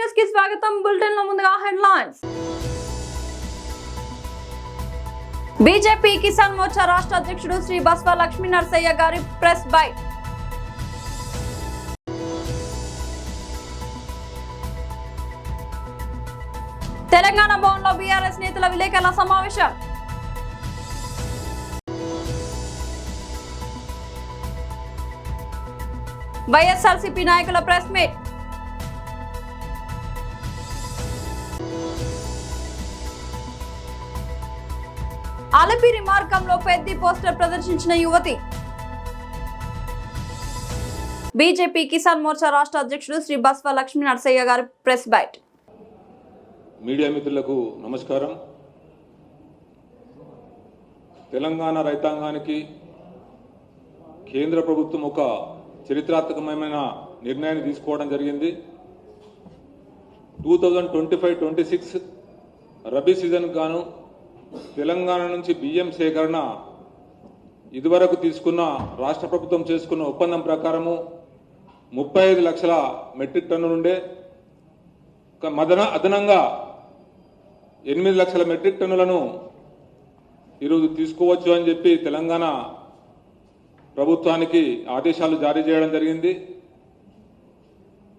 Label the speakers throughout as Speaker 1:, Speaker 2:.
Speaker 1: News కి స్వాగతం. Bulletin లో ముందుగా హెడ్లైన్స్. బీజేపీ కిసాన్ మోర్చా రాష్ట్ర అధ్యక్షుడు శ్రీ బస్వ లక్ష్మీ నరసయ్య గారి ప్రెస్ బైట్. తెలంగాణ భవన్లో బీఆర్ఎస్ నేతల విలేకరుల సమావేశం. వైఎస్ఆర్సీపీ నాయకుల ప్రెస్ మీట్. అలపిరి మార్గంలో పెద్ద పోస్టర్ ప్రదర్శించిన యువతి. బీజేపీ కిసాన్ మోర్చా రాష్ట్ర అధ్యక్షుడు శ్రీ బస్వ లక్ష్మీ నరసయ్య గారి ప్రెస్ బైట్.
Speaker 2: మీడియా మిత్రులకు నమస్కారం. తెలంగాణ రైతాంగానికి కేంద్ర ప్రభుత్వం ఒక చరిత్రాత్మకమైన నిర్ణయాన్ని తీసుకోవడం జరిగింది. 2025-26 రబీ సీజన్ గాను తెలంగాణ నుంచి బియ్యం సేకరణ ఇదివరకు తీసుకున్న రాష్ట్ర ప్రభుత్వం చేసుకున్న ఒప్పందం ప్రకారము 35 లక్షల మెట్రిక్ టన్నుల నుండే అదనంగా 8 లక్షల మెట్రిక్ టన్నులను ఈరోజు తీసుకోవచ్చు అని చెప్పి తెలంగాణ ప్రభుత్వానికి ఆదేశాలు జారీ చేయడం జరిగింది.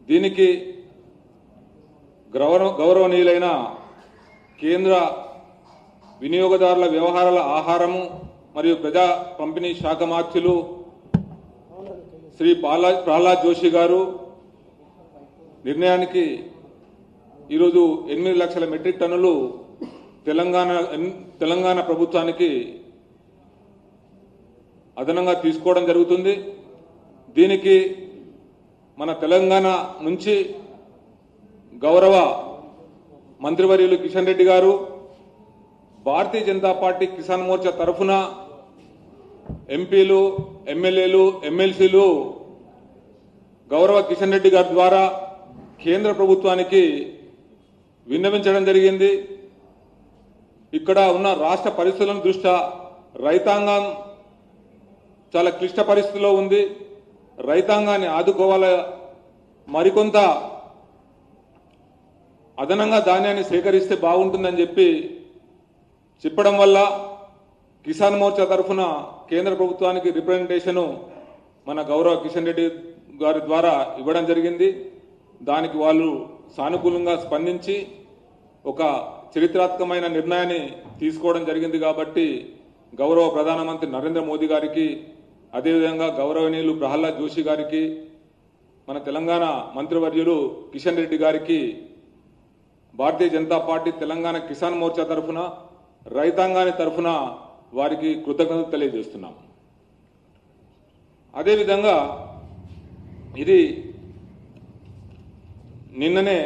Speaker 2: దీనికి గౌరవనీయులైన కేంద్ర వినియోగదారుల వ్యవహారాల ఆహారము మరియు ప్రజా పంపిణీ శాఖ మంత్రులు శ్రీ ప్రహ్లాద్ జోషి గారు నిర్ణయానికి ఈరోజు 8 లక్షల మెట్రిక్ టన్నులు తెలంగాణ ప్రభుత్వానికి అదనంగా తీసుకోవడం జరుగుతుంది. దీనికి మన తెలంగాణ నుంచి గౌరవ మంత్రివర్యులు కిషన్ రెడ్డి గారు, భారతీయ జనతా పార్టీ కిసాన్ మోర్చా తరఫున ఎంపీలు, ఎమ్మెల్యేలు, ఎమ్మెల్సీలు గౌరవ కిషన్ రెడ్డి గారి ద్వారా కేంద్ర ప్రభుత్వానికి విన్నవించడం జరిగింది. ఇక్కడ ఉన్న రాష్ట్ర పరిస్థితులను దృష్ట్యా రైతాంగం చాలా క్లిష్ట పరిస్థితిలో ఉంది. రైతాంగాన్ని ఆదుకోవాల, మరికొంత అదనంగా ధాన్యాన్ని సేకరిస్తే బాగుంటుందని చెప్పడం వల్ల కిసాన్ మోర్చా తరఫున కేంద్ర ప్రభుత్వానికి రిప్రజెంటేషను మన గౌరవ కిషన్ రెడ్డి గారి ద్వారా ఇవ్వడం జరిగింది. దానికి వాళ్ళు సానుకూలంగా స్పందించి ఒక చరిత్రాత్మకమైన నిర్ణయాన్ని తీసుకోవడం జరిగింది. కాబట్టి గౌరవ ప్రధానమంత్రి నరేంద్ర మోదీ గారికి, అదేవిధంగా గౌరవనీయులు ప్రహ్లాద్ జోషి గారికి, మన తెలంగాణ మంత్రివర్యులు కిషన్ రెడ్డి గారికి భారతీయ జనతా పార్టీ తెలంగాణ కిసాన్ మోర్చా తరఫున, రైతాంగాన్ని తరఫున వారికి కృతజ్ఞతలు తెలియజేస్తున్నాం. అదేవిధంగా ఇది నిన్ననే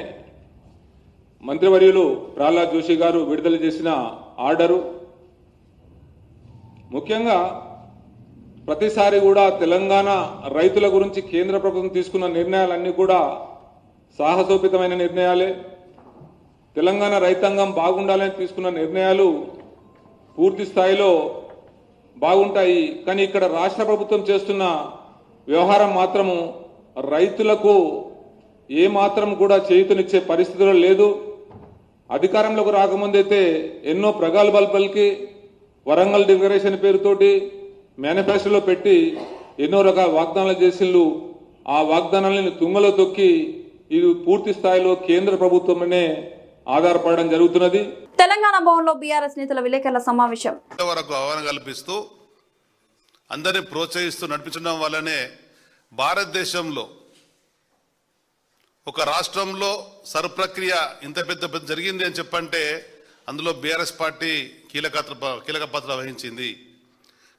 Speaker 2: మంత్రివర్యులు ప్రహ్లాద్ జోషి గారు విడుదల చేసిన ఆర్డరు. ముఖ్యంగా ప్రతిసారి కూడా తెలంగాణ రైతుల గురించి కేంద్ర ప్రభుత్వం తీసుకున్న నిర్ణయాలన్నీ కూడా సాహసోపేతమైన నిర్ణయాలే. తెలంగాణ రైతాంగం బాగుండాలని తీసుకున్న నిర్ణయాలు పూర్తి స్థాయిలో బాగుంటాయి. కానీ ఇక్కడ రాష్ట్ర ప్రభుత్వం చేస్తున్న వ్యవహారం మాత్రము రైతులకు ఏ మాత్రం కూడా చేయూతనిచ్చే పరిస్థితుల్లో లేదు. అధికారంలోకి రాకముందైతే ఎన్నో ప్రగల్భాలు పలికి వరంగల్ డిక్లరేషన్ పేరుతోటి మేనిఫెస్టోలో పెట్టి ఎన్నో రకాల వాగ్దానాలు చేసిళ్ళు. ఆ వాగ్దానాలను తుంగలో తొక్కి ఇది పూర్తి స్థాయిలో కేంద్ర ప్రభుత్వమే ఆధారపడడం జరుగుతున్నది.
Speaker 1: తెలంగాణ భవన్లో బీఆర్ఎస్ నేతల విలేకరుల సమావేశం.
Speaker 3: వరకు ఆహ్వానం కల్పిస్తూ అందరినీ ప్రోత్సహిస్తూ నడిపించడం వల్లనే భారతదేశంలో ఒక రాష్ట్రంలో సర్వప్రక్రియ ఇంత పెద్ద జరిగింది అని చెప్పంటే అందులో బీఆర్ఎస్ పార్టీ కీలక పాత్ర వహించింది.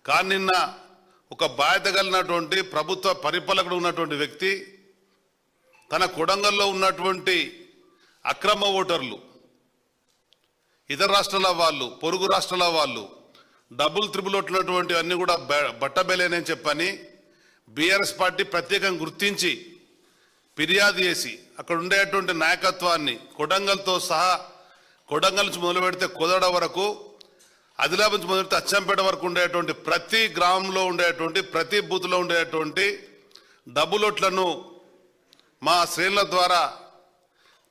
Speaker 3: కానీ నిన్న ఒక బాధ్యత కలిగినటువంటి ప్రభుత్వ పరిపాలకుడు ఉన్నటువంటి వ్యక్తి తన కొడంగల్లో ఉన్నటువంటి అక్రమ ఓటర్లు, ఇతర రాష్ట్రాల వాళ్ళు, పొరుగు రాష్ట్రాల వాళ్ళు డబుల్ త్రిబుల్ ఓట్లున్నటువంటి అన్ని కూడా బట్టబెలేనని చెప్పని బీఆర్ఎస్ పార్టీ ప్రత్యేకంగా గుర్తించి ఫిర్యాదు చేసి అక్కడ ఉండేటువంటి నాయకత్వాన్ని కొడంగల్తో సహా, కొడంగల్ నుంచి మొదలు పెడితే కోదాడ వరకు, ఆదిలాబాద్ నుంచి మొదలు పెడితే అచ్చంపేట వరకు ఉండేటువంటి ప్రతి గ్రామంలో ఉండేటువంటి ప్రతి బూత్లో ఉండేటువంటి డబుల్ ఓట్లను మా శ్రేణుల ద్వారా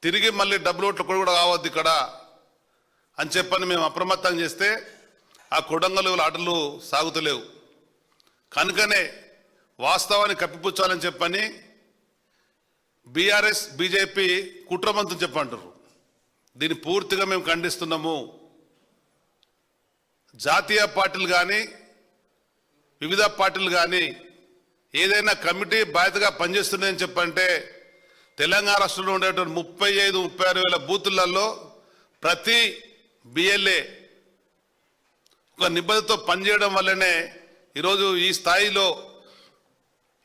Speaker 3: తిరిగి మళ్ళీ డబ్బులు ఓట్లు కూడా కావద్దు ఇక్కడ అని చెప్పని మేము అప్రమత్తం చేస్తే ఆ కొడంగల్ ఆటలు సాగుతలేవు. కనుకనే వాస్తవాన్ని కప్పిపుచ్చాలని చెప్పని బీఆర్ఎస్ బీజేపీ కుట్రమంతం చెప్పంటారు. దీన్ని పూర్తిగా మేము ఖండిస్తున్నాము. జాతీయ పార్టీలు కానీ వివిధ పార్టీలు కానీ ఏదైనా కమిటీ బాధ్యతగా పనిచేస్తున్నాయని చెప్పంటే తెలంగాణ రాష్ట్రంలో ఉండేటువంటి 35-36 వేల బూతులలో ప్రతి బిఎల్ఏ ఒక నిబద్ధతతో పనిచేయడం వల్లనే ఈరోజు ఈ స్థాయిలో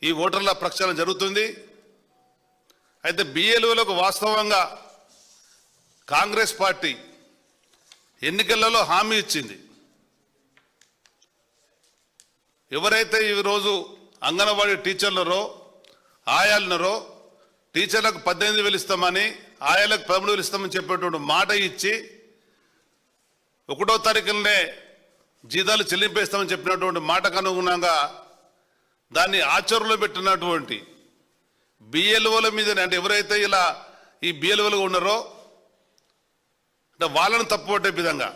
Speaker 3: ఈ ఓటర్ల ప్రక్షాళన జరుగుతుంది. అయితే బిఎల్ఓలకు వాస్తవంగా కాంగ్రెస్ పార్టీ ఎన్నికలలో హామీ ఇచ్చింది. ఎవరైతే ఈరోజు అంగన్వాడీ టీచర్లరో ఆయాలనరో టీచర్లకు 18,000 ఇస్తామని ఆయాలకు 13,000 ఇస్తామని చెప్పేటువంటి మాట ఇచ్చి 1వ తారీఖులనే జీతాలు చెల్లింపేస్తామని చెప్పినటువంటి మాటకు అనుగుణంగా దాన్ని ఆచరణలో పెట్టినటువంటి బిఎల్ఓల మీద అంటే ఎవరైతే ఇలా ఈ బిఎల్ఓలుగా ఉన్నారో అంటే వాళ్ళని తప్పుపట్టే విధంగా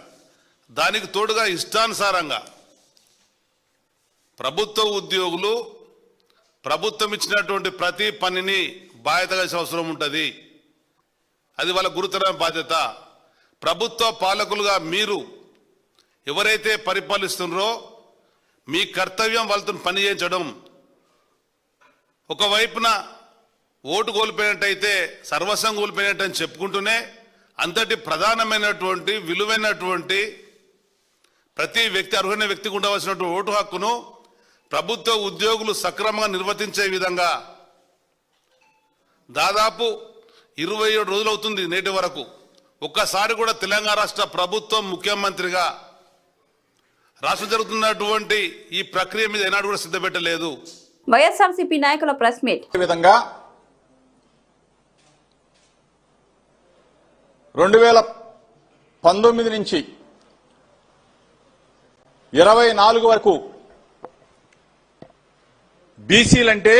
Speaker 3: దానికి తోడుగా ఇష్టానుసారంగా ప్రభుత్వ ఉద్యోగులు ప్రభుత్వం ఇచ్చినటువంటి ప్రతి పనిని బాధ్యతగా అవసరం ఉంటుంది. అది వాళ్ళ గురుతరమైన బాధ్యత. ప్రభుత్వ పాలకులుగా మీరు ఎవరైతే పరిపాలిస్తున్నారో మీ కర్తవ్యం వాళ్ళతో పని చేయించడం. ఒకవైపున ఓటు కోల్పోయినట్టయితే సర్వస్వం కోల్పోయినట్టు అని చెప్పుకుంటూనే అంతటి ప్రధానమైనటువంటి విలువైనటువంటి ప్రతి వ్యక్తి అర్హులైన వ్యక్తికి ఉండవలసినటువంటి ఓటు హక్కును ప్రభుత్వ ఉద్యోగులు సక్రమంగా నిర్వర్తించే విధంగా దాదాపు 27 రోజులు అవుతుంది నేటి వరకు. ఒక్కసారి కూడా తెలంగాణ రాష్ట్ర ప్రభుత్వం ముఖ్యమంత్రిగా రాష్ట్రం జరుగుతున్నటువంటి ఈ ప్రక్రియ మీద ఏనాడు కూడా సిద్ధపెట్టలేదు.
Speaker 1: వైఎస్ఆర్సీపీ నాయకుల ప్రెస్ మీట్.
Speaker 4: విధంగా 2019 నుంచి 24 వరకు బీసీలంటే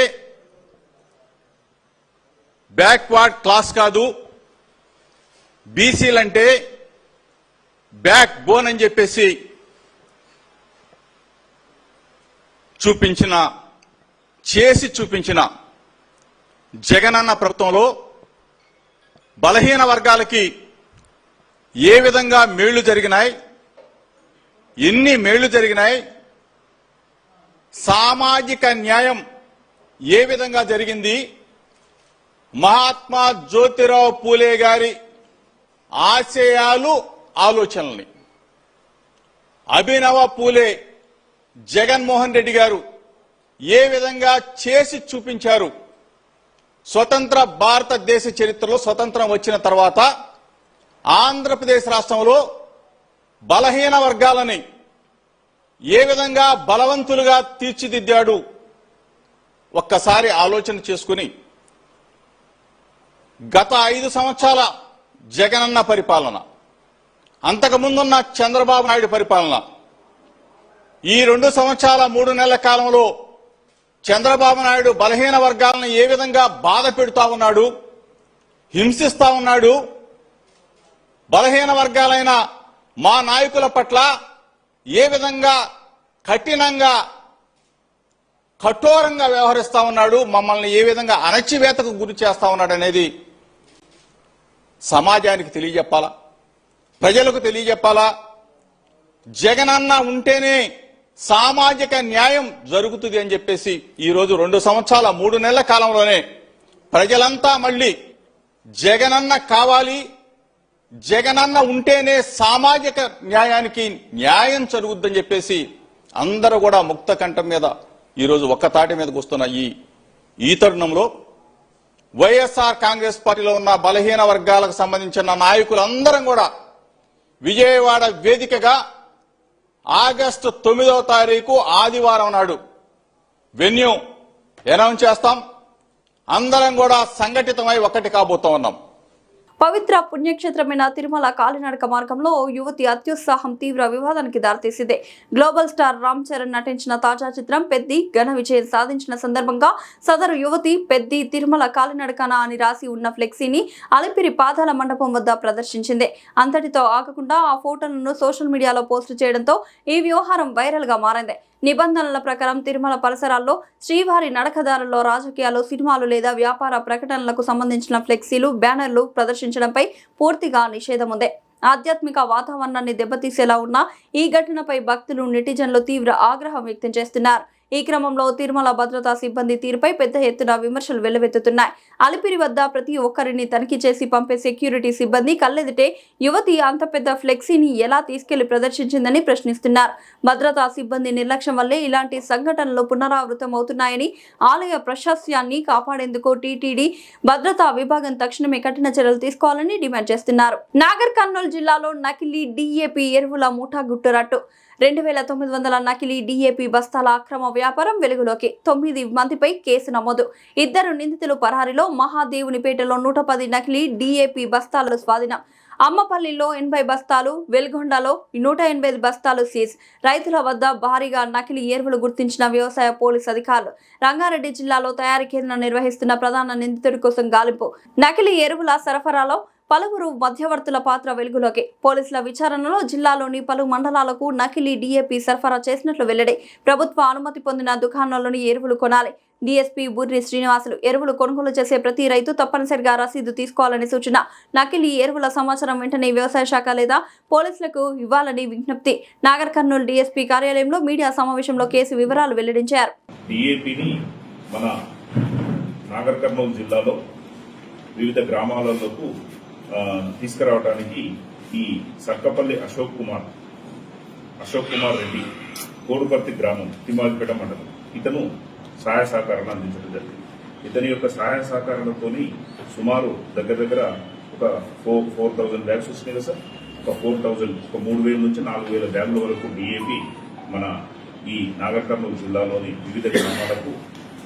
Speaker 4: బ్యాక్వర్డ్ క్లాస్ కాదు, బీసీలంటే బ్యాక్ బోన్ అని చెప్పేసి చేసి చూపించిన జగనన్న ప్రభుత్వంలో బలహీన వర్గాలకి ఏ విధంగా మేళ్లు జరిగినాయి, ఎన్ని మేళ్లు జరిగినాయి, సామాజిక న్యాయం ఏ విధంగా జరిగింది, మహాత్మా జ్యోతిరావు పూలే గారి ఆశయాలు ఆలోచనల్ని అభినవ పూలే జగన్మోహన్ రెడ్డి గారు ఏ విధంగా చేసి చూపించారు. స్వతంత్ర భారతదేశ చరిత్రలో స్వతంత్రం వచ్చిన తర్వాత ఆంధ్రప్రదేశ్ రాష్ట్రంలో బలహీన వర్గాలని ఏ విధంగా బలవంతులుగా తీర్చిదిద్దాడు ఒక్కసారి ఆలోచన చేసుకుని గత 5 సంవత్సరాల జగనన్న పరిపాలన, అంతకుముందున్న చంద్రబాబు నాయుడు పరిపాలన, ఈ 2 సంవత్సరాల 3 నెలల కాలంలో చంద్రబాబు నాయుడు బలహీన వర్గాలను ఏ విధంగా బాధ పెడుతా ఉన్నాడు, హింసిస్తా ఉన్నాడు, బలహీన వర్గాలైన మా నాయకుల పట్ల ఏ విధంగా కఠినంగా కఠోరంగా వ్యవహరిస్తా ఉన్నాడు, మమ్మల్ని ఏ విధంగా అణచివేతకు గురి చేస్తా ఉన్నాడు అనేది సమాజానికి తెలియజెప్పాలా, ప్రజలకు తెలియజెప్పాలా. జగనన్న ఉంటేనే సామాజిక న్యాయం జరుగుతుంది అని చెప్పేసి ఈరోజు 2 సంవత్సరాల 3 నెలల కాలంలోనే ప్రజలంతా మళ్ళీ జగనన్న కావాలి, జగనన్న ఉంటేనే సామాజిక న్యాయానికి న్యాయం జరుగుద్దని చెప్పేసి అందరూ కూడా ముక్త కంఠం మీద ఈరోజు ఒక్క తాటి మీదకి వస్తున్న ఈ తరుణంలో వైఎస్ఆర్ కాంగ్రెస్ పార్టీలో ఉన్న బలహీన వర్గాలకు సంబంధించిన నాయకులందరం కూడా విజయవాడ వేదికగా ఆగస్టు 9వ తారీఖు ఆదివారం నాడు వెన్యూ అనౌన్స్ చేస్తాం. అందరం కూడా సంఘటితమై ఒక్కటి కాబోతా ఉన్నాం.
Speaker 1: పవిత్ర పుణ్యక్షేత్రమైన తిరుమల కాలినడక మార్గంలో ఓ యువతి అత్యుత్సాహం తీవ్ర వివాదానికి దారితీసింది. గ్లోబల్ స్టార్ రామ్ చరణ్ నటించిన తాజా చిత్రం పెద్ది ఘన విజయం సాధించిన సందర్భంగా సదరు యువతి పెద్ది తిరుమల కాలినడకన అని రాసి ఉన్న ఫ్లెక్సీని అలిపిరి పాదాల మండపం వద్ద ప్రదర్శించింది. అంతటితో ఆగకుండా ఆ ఫోటోలను సోషల్ మీడియాలో పోస్టు చేయడంతో ఈ వ్యవహారం వైరల్ గా మారింది. నిబంధనల ప్రకారం తిరుమల పరిసరాల్లో శ్రీవారి నడకదారుల్లో రాజకీయాలు, సినిమాలు లేదా వ్యాపార ప్రకటనలకు సంబంధించిన ఫ్లెక్సీలు, బ్యానర్లు ప్రదర్శించడంపై పూర్తిగా నిషేధం ఉంది. ఆధ్యాత్మిక వాతావరణాన్ని దెబ్బతీసేలా ఉన్న ఈ ఘటనపై భక్తులు, నెటిజన్లు తీవ్ర ఆగ్రహం వ్యక్తం చేస్తున్నారు. ఈ క్రమంలో తిరుమల భద్రతా సిబ్బంది తీరుపై పెద్ద ఎత్తున విమర్శలు వెల్లువెత్తుతున్నాయి. అలిపిరి వద్ద ప్రతి ఒక్కరిని తనిఖీ చేసి పంపే సెక్యూరిటీ సిబ్బంది కళ్ళెదిటే యువతి అంత పెద్ద ఫ్లెక్సీని ఎలా తీసుకెళ్లి ప్రదర్శించిందని ప్రశ్నిస్తున్నారు. భద్రతా సిబ్బంది నిర్లక్ష్యం వల్లే ఇలాంటి సంఘటనలు పునరావృతం అవుతున్నాయని, ఆలయ ప్రశాస్యాన్ని కాపాడేందుకు టీటీడీ భద్రతా విభాగం తక్షణమే కఠిన చర్యలు తీసుకోవాలని డిమాండ్ చేస్తున్నారు. నాగర్ కర్నూలు జిల్లాలో నకిలీ డీఏపీ ఎరువుల ముఠా గుట్టురట్టు. 2900 నకిలీ డీఏపీ బస్తాల అక్రమ వ్యాపారం వెలుగులోకి. 9 మందిపై కేసు నమోదు. 2 నిందితులు పరారీలో. మహాదేవునిపేటలో 110 నకిలీ డీఏపీ బస్తాలు స్వాధీనం. అమ్మపల్లిలో 80 బస్తాలు, వెల్గొండలో 180 బస్తాలు సీజ్. రైతుల వద్ద భారీగా నకిలీ ఎరువులు గుర్తించిన వ్యవసాయ పోలీస్ అధికారులు. రంగారెడ్డి జిల్లాలో తయారీ కేంద్రం నిర్వహిస్తున్న ప్రధాన నిందితుడి కోసం గాలింపు. నకిలీ ఎరువుల సరఫరాలో పలువురు మధ్యవర్తుల పాత్ర వెలుగులోకి. పోలీసుల విచారణలో జిల్లాలోని పలు మండలాలకు నకిలీ డీఏపీ సరఫరా చేసినట్లు వెల్లడి. ప్రభుత్వ అనుమతి పొందిన దుకాణాల్లోని ఎరువులు కొనాలి. డీఎస్పీ బుర్రి శ్రీనివాసులు ఎరువులు కొనుగోలు చేసే ప్రతి రైతు తప్పనిసరిగా రసీదు తీసుకోవాలని సూచన. నకిలీ ఎరువుల సమాచారం వెంటనే వ్యవసాయ శాఖ లేదా పోలీసులకు ఇవ్వాలని విజ్ఞప్తి. నాగర్ కర్నూలు డీఎస్పీ కార్యాలయంలో మీడియా సమావేశంలో కేసు వివరాలు వెల్లడించారు.
Speaker 5: డీఏపీని మన నాగర్ కర్నూలు జిల్లాలో వివిధ గ్రామాలకు తీసుకురావడానికి ఈ సర్కపల్లి అశోక్ కుమార్ రెడ్డి, కోడుపర్తి గ్రామం, తిమ్మాజిపేట మండలం, ఇతను సహాయ సహకారాలు అందించడం జరిగింది. ఇతని యొక్క సహాయ సహకారాలతో సుమారు దగ్గర ఒక 4,000 బ్యాగ్స్ వచ్చినాయి కదా సార్. ఒక 3,000 నుంచి 4,000 బ్యాగుల వరకు డీఏపీ మన ఈ నాగర్ కర్నూలు జిల్లాలోని వివిధ గ్రామాలకు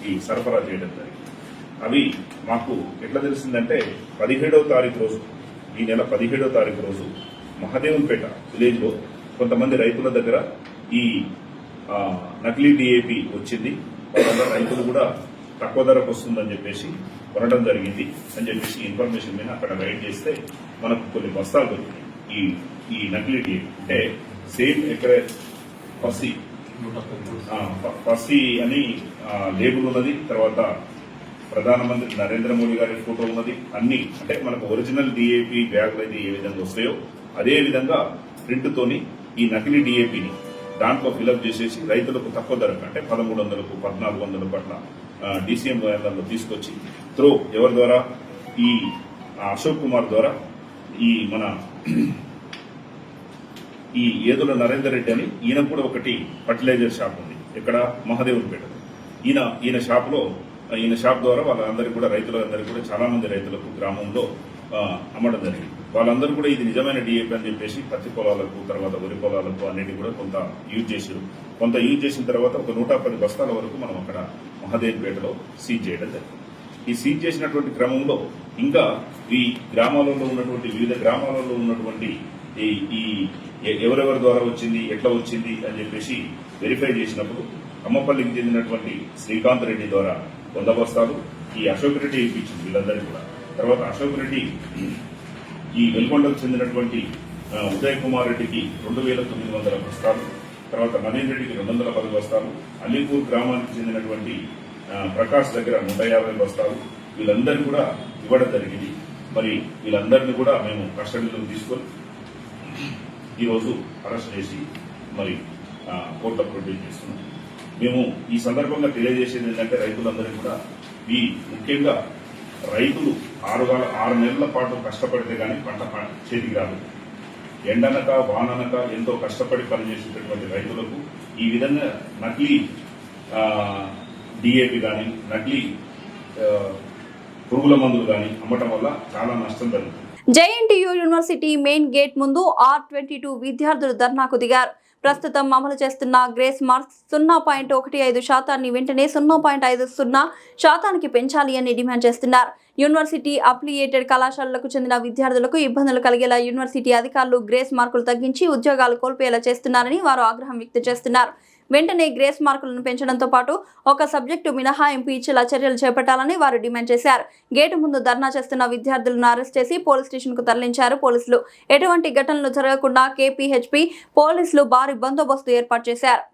Speaker 5: ఈ సరఫరా చేయడం జరిగింది. అవి మాకు ఎట్లా తెలిసిందంటే 17వ తారీఖు రోజు, ఈ నెల 17వ తారీఖు రోజు మహాదేవునిపేట విలేజ్ లో కొంతమంది రైతుల దగ్గర ఈ నకిలీ డీఏపీ వచ్చింది. వాళ్ళ రైతులు కూడా తక్కువ ధరకు వస్తుందని చెప్పేసి కొనడం జరిగింది అని చెప్పేసి ఇన్ఫర్మేషన్ మీద అక్కడ రైడ్ చేస్తే మనకు కొన్ని బస్తాలు దొరికినాయి. ఈ నకిలీ డీఏపీ అంటే సేమ్ ఎక్కడ పసి అని లేబుల్ ఉన్నది. తర్వాత ప్రధానమంత్రి నరేంద్ర మోడీ గారి ఫోటో ఉన్నది. అన్ని అంటే మనకు ఒరిజినల్ డీఏపీ బ్యాగులు అయితే ఏ విధంగా వస్తాయో అదే విధంగా ప్రింట్ తోని ఈ నకిలీ డీఏపీని దాంట్లో ఫిలప్ చేసేసి రైతులకు తక్కువ ధరకు అంటే 1,300కు 1,400 అట్లా డీసీఎం వ్యాన్లలో తీసుకొచ్చి త్రో ఎవరి ద్వారా, ఈ అశోక్ కుమార్ ద్వారా, ఈ మన ఈ ఏదుల నరేందర్ రెడ్డి అని ఈయన కూడా ఒకటి ఫర్టిలైజర్ షాప్ ఉంది ఇక్కడ మహాదేవునిపేట. ఈయన షాప్ ద్వారా వాళ్ళందరికీ కూడా రైతులందరికీ కూడా చాలా మంది రైతులకు గ్రామంలో అమ్మడం జరిగింది. వాళ్ళందరూ కూడా ఇది నిజమైన డీఏపీ అని చెప్పేసి పత్తి పొలాలకు, తర్వాత వరి పొలాలకు అన్నిటి కూడా కొంత యూజ్ చేశారు. కొంత యూజ్ చేసిన తర్వాత ఒక 110 బస్తాల వరకు మనం అక్కడ మహాదేవిపేటలో సీజ్ చేయడం జరిగింది. ఈ సీజ్ చేసినటువంటి క్రమంలో ఇంకా ఈ గ్రామాలలో ఉన్నటువంటి వివిధ గ్రామాలలో ఉన్నటువంటి ఈ ఎవరెవరి ద్వారా వచ్చింది, ఎట్లా వచ్చింది అని చెప్పేసి వెరిఫై చేసినప్పుడు అమ్మపల్లికి చెందినటువంటి శ్రీకాంత్ రెడ్డి ద్వారా 100 బస్తాలు, ఈ అశోక్ రెడ్డి ఇప్పించింది వీళ్ళందరికీ కూడా. తర్వాత అశోక్ రెడ్డి ఈ వెల్గొండకు చెందినటువంటి ఉదయ్ కుమార్ రెడ్డికి 2,900 బస్తాలు, తర్వాత మనీన్ రెడ్డికి 210 బస్తాలు, అలీపూర్ గ్రామానికి చెందినటువంటి ప్రకాష్ దగ్గర 150 బస్తాలు వీళ్ళందరూ కూడా ఇవ్వడం జరిగింది. మరి వీళ్ళందరినీ కూడా మేము కస్టడీలోకి తీసుకొని ఈరోజు అరెస్ట్ చేసి మరి కోర్టులో ప్రొడ్యూస్ చేస్తున్నాం. మేము ఈ సందర్భంగా తెలియజేసేది ఏంటంటే రైతులందరికీ కూడా ఈ ముఖ్యంగా రైతులు 6 నెలల పాటు కష్టపడితే కానీ పంట చేతికి రాదు. ఎండనక వాననక ఎంతో కష్టపడి పనిచేసేటటువంటి రైతులకు ఈ విధంగా నకిలీ డిఏపి కానీ నకిలీ పురుగుల మందులు కానీ అమ్మటం వల్ల చాలా నష్టం జరుగుతుంది.
Speaker 1: జేఎన్టీయూ యూనివర్సిటీ మెయిన్ గేట్ ముందు R22 విద్యార్థులు ధర్నాకు దిగారు. ప్రస్తుతం అమలు చేస్తున్న గ్రేస్ మార్క్స్ 0.15% వెంటనే 0.50% పెంచాలి అని డిమాండ్ చేస్తున్నారు. యూనివర్సిటీ అఫిలియేటెడ్ కళాశాలలకు చెందిన విద్యార్థులకు ఇబ్బందులు కలిగేలా యూనివర్సిటీ అధికారులు గ్రేస్ మార్కులు తగ్గించి ఉద్యోగాలు కోల్పోయేలా చేస్తున్నారని వారు ఆగ్రహం వ్యక్తం చేస్తున్నారు. వెంటనే గ్రేస్ మార్కులను పెంచడంతో పాటు ఒక సబ్జెక్టు మినహాయింపు ఇచ్చేలా చర్యలు చేపట్టాలని వారు డిమాండ్ చేశారు. గేటు ముందు ధర్నా చేస్తున్న విద్యార్థులను అరెస్ట్ చేసి పోలీస్ స్టేషన్ కు తరలించారు పోలీసులు. ఎటువంటి ఘటనలు జరగకుండా KPHP పోలీసులు భారీ బందోబస్తు ఏర్పాటు చేశారు.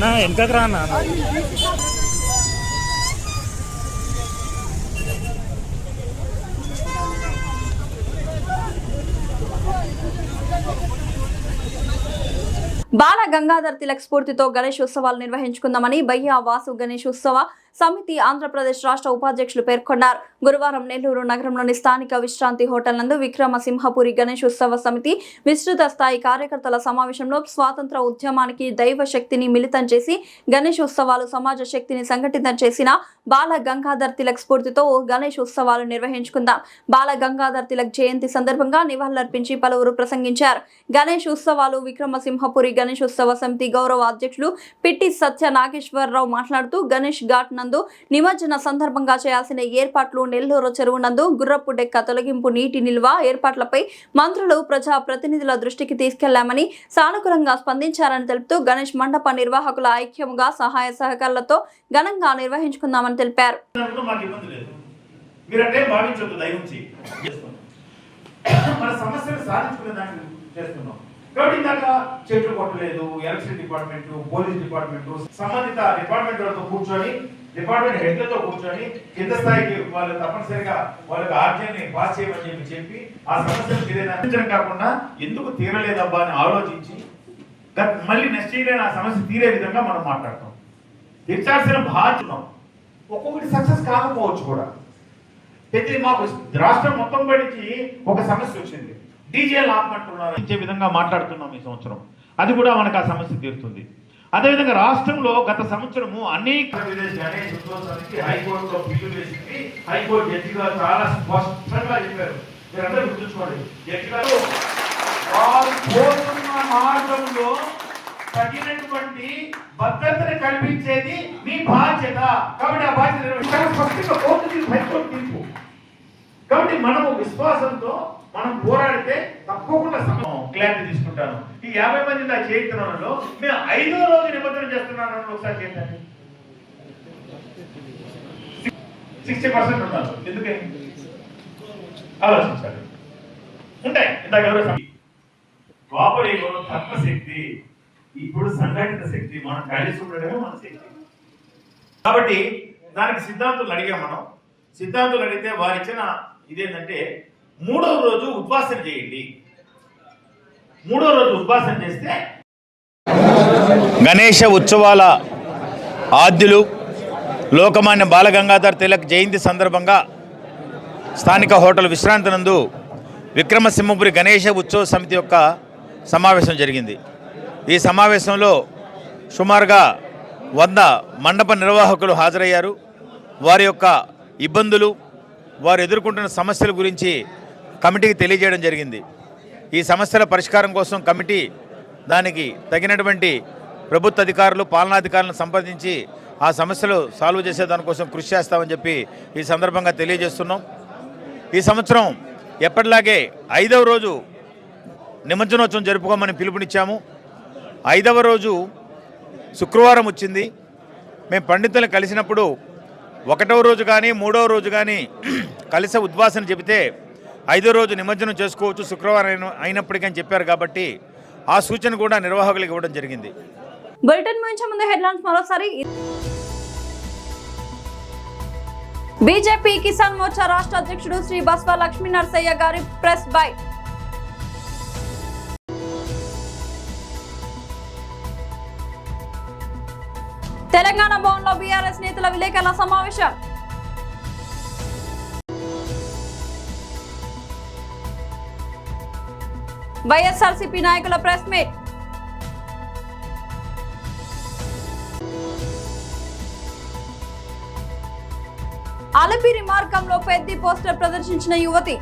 Speaker 6: నా వెనకకు రా అన్న.
Speaker 1: బాల గంగాధర్ తిలక్ స్ఫూర్తితో గణేష్ ఉత్సవాలు నిర్వహించుకుందామని బయ్యా వాసు గణేష్ ఉత్సవ సమితి ఆంధ్రప్రదేశ్ రాష్ట్ర ఉపాధ్యక్షులు పేర్కొన్నారు. గురువారం నెల్లూరు నగరంలోని స్థానిక విశ్రాంతి హోటల్ నందు విక్రమసింహపురి గణేష్ ఉత్సవ సమితి విస్తృత స్థాయి కార్యకర్తల సమావేశంలో స్వాతంత్ర ఉద్యమానికి దైవ శక్తిని మిళితం చేసి గణేష్ ఉత్సవాలు సమాజ శక్తిని సంఘటితం చేసిన బాల గంగాధర్ తిలక్ స్ఫూర్తితో గణేష్ ఉత్సవాలు నిర్వహించుకుందాం. బాల గంగాధర్ తిలక్ జయంతి సందర్భంగా నివాళులర్పించి పలువురు ప్రసంగించారు. గణేష్ ఉత్సవాలు విక్రమసింహపురి గణేష్ ఉత్సవ సమితి గౌరవ అధ్యక్షులు పిట్టి సత్య నాగేశ్వరరావు మాట్లాడుతూ గణేష్ ఘాట్ నందు నిమజ్జన సందర్భంగా చేయాల్సిన ఏర్పాట్లు, నెల్లూరు చెరువు నందు గుర్రపు డెక్క తొలగింపు, నీటి నిల్వ ఏర్పాట్లపై మంత్రులు, ప్రజా ప్రతినిధుల దృష్టికి తీసుకెళ్లామని సానుకూలంగా స్పందించారని తెలుపుతూ గణేష్ మండప నిర్వాహకుల ఐక్యముగా సహాయ సహకారాలతో ఘనంగా నిర్వహించుకుందామని తెలిపారు.
Speaker 7: కాబట్టి ఇందాక చెట్లు కొట్టలేదు, ఎలక్ట్రిసిటీ డిపార్ట్మెంట్, పోలీస్ డిపార్ట్మెంట్, సంబంధిత డిపార్ట్మెంట్ వాళ్ళతో కూర్చొని, డిపార్ట్మెంట్ హెడ్లతో కూర్చొని కింద స్థాయికి వాళ్ళు తప్పనిసరిగా వాళ్ళకి ఆర్జీని పాస్ చేయమని చెప్పి ఆ సమస్యను తీరేదాన్ని కాకుండా ఎందుకు తీరలేదబ్బా అని ఆలోచించి మళ్ళీ నెక్స్ట్ ఇయర్ ఆ సమస్య తీరే విధంగా మనం మాట్లాడతాం. తీర్చాల్సిన బాధ్యత ఒక్కొక్కటి సక్సెస్ కాకపోవచ్చు కూడా. ప్రతి మాకు రాష్ట్రం మొత్తం పడికి ఒక సమస్య వచ్చింది, డీజేలు ఆపమంటున్నారు ఇచ్చే విధంగా మాట్లాడుతున్నాం ఈ సంవత్సరం. అది కూడా మనకు ఆ సమస్య తీరుతుంది. అదేవిధంగా రాష్ట్రంలో గత సంవత్సరము అనేక హైకోర్టులో బిల్లు వేసింది. హైకోర్టు జడ్జి గారు చాలా స్పష్టంగా చెప్పారు, మీరందరూ గుర్తుంచుకోండి. జడ్జి గారు వారు కోరుతున్న మార్గంలో తగినటువంటి భద్రతను కల్పించేది మీ బాధ్యత. కాబట్టి ఆ బాధ్యత స్పష్టంగా కోర్టు హైకోర్టు తీర్పు. కాబట్టి మనము విశ్వాసంతో మనం పోరాడితే తప్పకుండా క్లారిటీ తీసుకుంటాను. ఈ 50 మంది నా చేయించడంలో మేము 5వ రోజు నిబంధన చేస్తున్నాను ఒకసారి చేయండి. 60% ఉన్నారు. ఎందుకని ఆలోచించాలి. ఉంటాయి ఇందాక ఎవరో కోపరేగో తత్వశక్తి, ఇప్పుడు సంఘటిత శక్తి, మనం కలిసి ఉండడమే మన శక్తి. కాబట్టి దానికి సిద్ధాంతులు అడిగాం. మనం సిద్ధాంతులు అడిగితే వారు ఇచ్చిన ఇదేంటంటే 3వ రోజు ఉద్వాసన చేయండి. 3వ రోజు ఉద్వాసన చేస్తే
Speaker 4: గణేష ఉత్సవాల ఆద్యులు లోకమాన్య బాలగంగాధర్ తిలక్ జయంతి సందర్భంగా స్థానిక హోటల్ విశ్రాంతి నందు విక్రమసింహపురి గణేష ఉత్సవ సమితి యొక్క సమావేశం జరిగింది.
Speaker 8: ఈ సమావేశంలో సుమారుగా 100 మండప నిర్వాహకులు హాజరయ్యారు. వారి యొక్క ఇబ్బందులు, వారు ఎదుర్కొంటున్న సమస్యల గురించి కమిటీకి తెలియజేయడం జరిగింది. ఈ సమస్యల పరిష్కారం కోసం కమిటీ దానికి తగినటువంటి ప్రభుత్వ అధికారులు, పాలనాధికారులను సంప్రదించి ఆ సమస్యలు సాల్వ్ చేసే దానికోసం కృషి చేస్తామని చెప్పి ఈ సందర్భంగా తెలియజేస్తున్నాం. ఈ సంవత్సరం ఎప్పటిలాగే 5వ రోజు నిమజ్జనోత్సవం జరుపుకోమని పిలుపునిచ్చాము. 5వ రోజు శుక్రవారం వచ్చింది. మేము పండితులను కలిసినప్పుడు 1వ రోజు కానీ 3వ రోజు కానీ కలిసే ఉద్వాసన చెబితే 5వ రోజు నిమజ్జనం చేసుకోవచ్చు శుక్రవారం అయినప్పటికీ అని చెప్పారు. కాబట్టి ఆ సూచన కూడా నిర్వాహకులకు ఇవ్వడం జరిగింది.
Speaker 1: బులెటిన్ ముగించే ముందు హెడ్లైన్స్ మరోసారి. బీజేపీ కిసాన్ మోర్చా రాష్ట్ర అధ్యక్షుడు శ్రీ బస్వ లక్ష్మీ నరసయ్య గారి ప్రెస్ బైట్. తెలంగాణ భవన్లో బీఆర్ఎస్ నేతల విలేకరుల సమావేశం. వైఎస్ఆర్సీపీ నాయకుల ప్రెస్ మీట్. అలపిరి మార్గంలో పెద్ద పోస్టర్ ప్రదర్శించిన యువతి.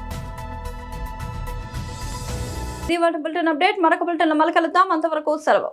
Speaker 1: బులెటిన్ అప్డేట్ మరొక బులెటిన్లో మళ్ళీ కలుద్దాం. అంతవరకు సెలవు.